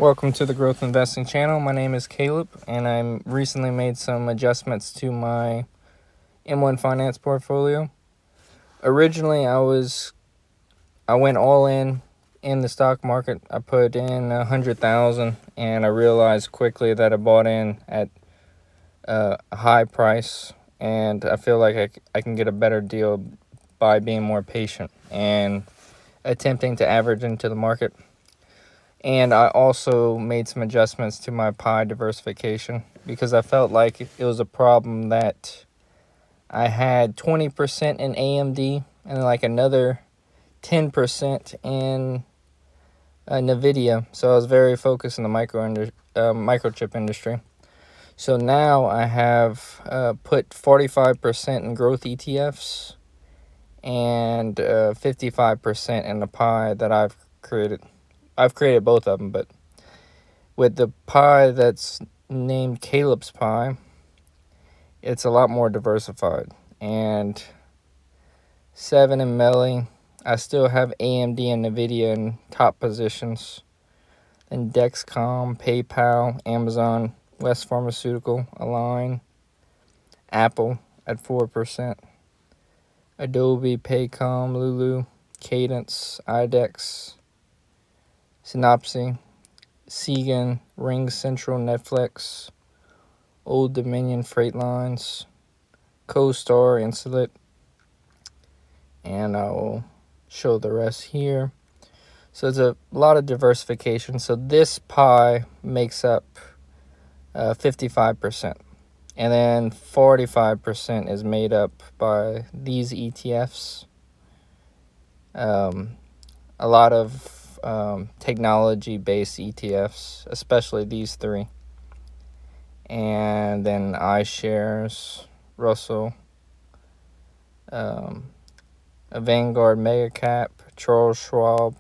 Welcome to the Growth Investing channel. My name is Caleb, and I recently made some adjustments to my M1 Finance portfolio. Originally, I went all in the stock market. I put in 100,000, and I realized quickly that I bought in at a high price, and I feel like I can get a better deal by being more patient and attempting to average into the market. And I also made some adjustments to my pie diversification because I felt like it was a problem that I had 20% in AMD and like another 10% in NVIDIA. So I was very focused in the microchip industry. So now I have put 45% in growth ETFs and 55% in the pie that I've created. I've created both of them, but with the pie that's named Caleb's pie, it's a lot more diversified. And 7 in Melly, I still have AMD and NVIDIA in top positions. Then Dexcom, PayPal, Amazon, West Pharmaceutical, Align, Apple at 4%, Adobe, Paycom, Lulu, Cadence, IDEX, Synopsy, Segan, Ring Central, Netflix, Old Dominion Freight Lines, CoStar, Insulet, and I'll show the rest here. So it's a lot of diversification. So this pie makes up 55%, and then 45% is made up by these ETFs. A lot of technology-based ETFs, especially these three. And then iShares, Russell, a Vanguard Mega Cap, Charles Schwab,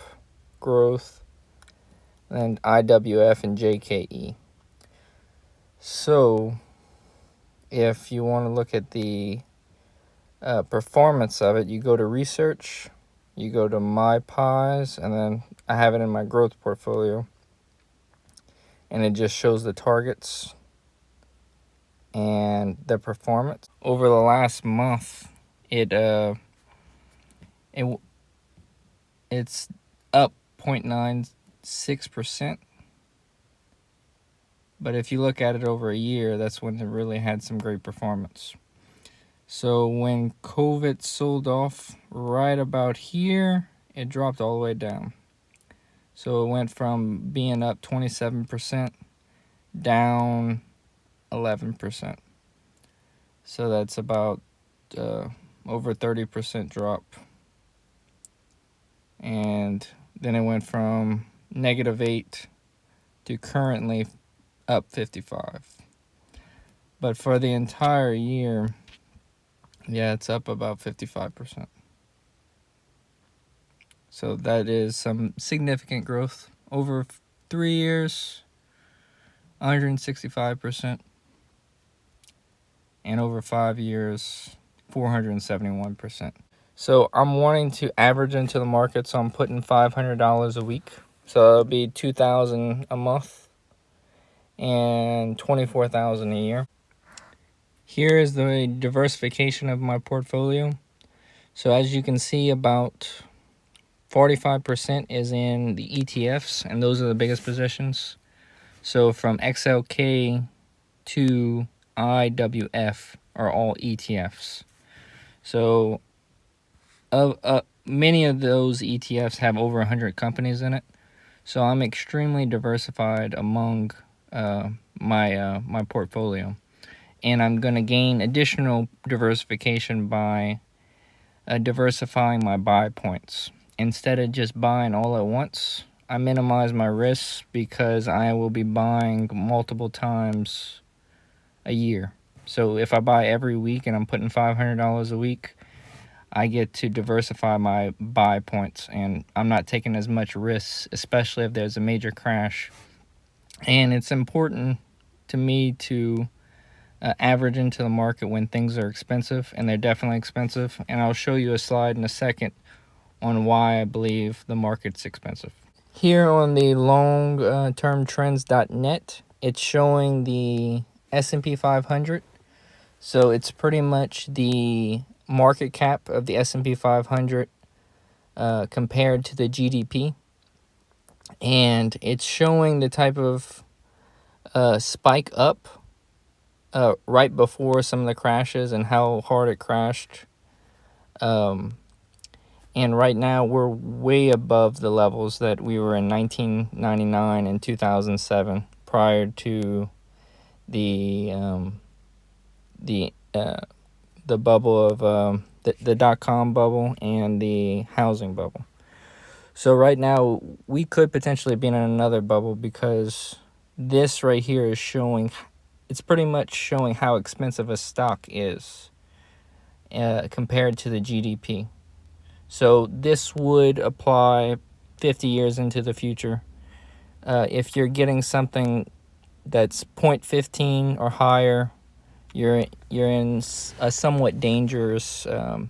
Growth, and IWF and JKE. So if you want to look at the performance of it, you go to research, you go to my pies, and then I have it in my growth portfolio, and it just shows the targets and the performance over the last month. It's up 0.96%, but if you look at it over a year, that's when it really had some great performance. So when COVID sold off right about here, it dropped all the way down. So it went from being up 27% down 11%. So that's about over 30% drop. And then it went from -8 to currently up 55. But for the entire year, yeah, it's up about 55%. So that is some significant growth. Over 3 years, 165%. And over 5 years, 471%. So I'm wanting to average into the market, so I'm putting $500 a week. So it'll be $2,000 a month and $24,000 a year. Here is the diversification of my portfolio. So as you can see, about 45% is in the ETFs, and those are the biggest positions. So from XLK to IWF are all ETFs. So many of those ETFs have over 100 companies in it. So I'm extremely diversified among my portfolio. And I'm going to gain additional diversification by diversifying my buy points. Instead of just buying all at once, I minimize my risks because I will be buying multiple times a year. So if I buy every week and I'm putting $500 a week, I get to diversify my buy points, and I'm not taking as much risks, especially if there's a major crash. And it's important to me to average into the market when things are expensive, and they're definitely expensive. And I'll show you a slide in a second on why I believe the market's expensive. Here on the long-term-trends.net, it's showing the S&P 500. So it's pretty much the market cap of the S&P 500 compared to the GDP. And it's showing the type of spike up right before some of the crashes and how hard it crashed. And right now we're way above the levels that we were in 1999 and 2007, prior to the bubble of the dot-com bubble and the housing bubble. So right now we could potentially be in another bubble, because this right here is showing, it's pretty much showing how expensive a stock is compared to the GDP. So this would apply 50 years into the future. If you're getting something that's 0.15 or higher, you're in a somewhat dangerous level.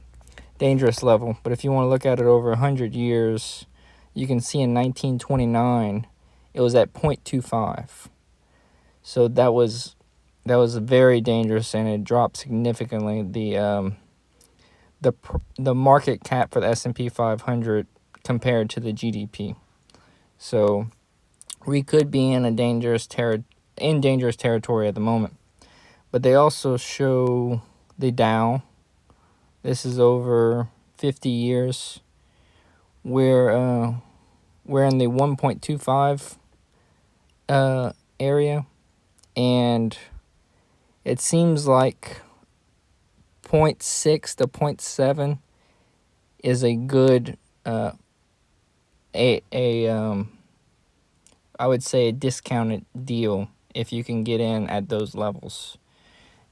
But if you want to look at it over 100 years, you can see in 1929 it was at 0.25. So that was very dangerous, and it dropped significantly. The market cap for the S&P 500 compared to the GDP. So we could be in dangerous territory at the moment. But they also show the Dow. This is over 50 years. We're in the 1.25 area, and it seems like 0.6 to 0.7 is a good I would say a discounted deal if you can get in at those levels.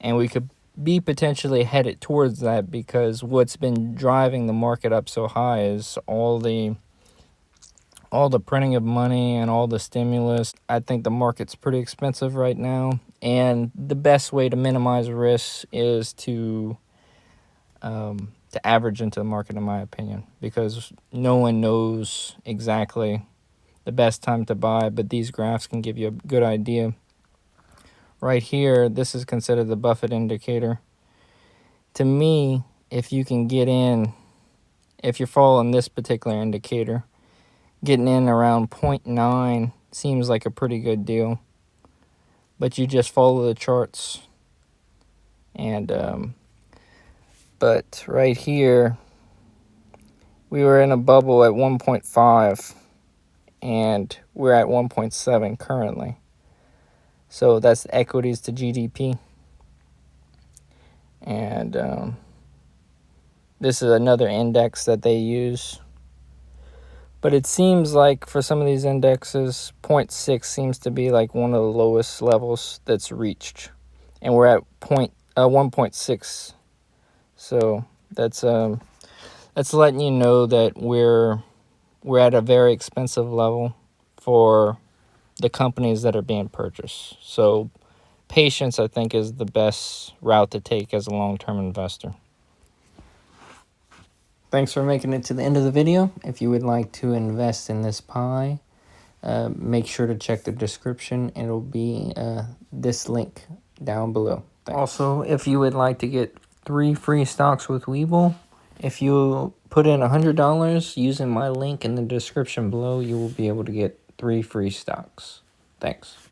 And we could be potentially headed towards that, because what's been driving the market up so high is all the printing of money and all the stimulus. I think the market's pretty expensive right now, and the best way to minimize risk is to average into the market, in my opinion, because no one knows exactly the best time to buy, but these graphs can give you a good idea. Right here, this is considered the Buffett indicator. To me, if you can get in, if you're following this particular indicator, getting in around 0.9 seems like a pretty good deal. But you just follow the charts. And but right here, we were in a bubble at 1.5, and we're at 1.7 currently. So that's equities to GDP. And this is another index that they use. But it seems like for some of these indexes, 0.6 seems to be like one of the lowest levels that's reached. And we're at 1.6. So that's letting you know that we're at a very expensive level for the companies that are being purchased. So patience, I think, is the best route to take as a long-term investor. Thanks for making it to the end of the video. If you would like to invest in this pie, make sure to check the description. It'll be this link down below. Thanks. Also, if you would like to get 3 free stocks with Webull, if you put in $100 using my link in the description below, you will be able to get 3 free stocks. Thanks.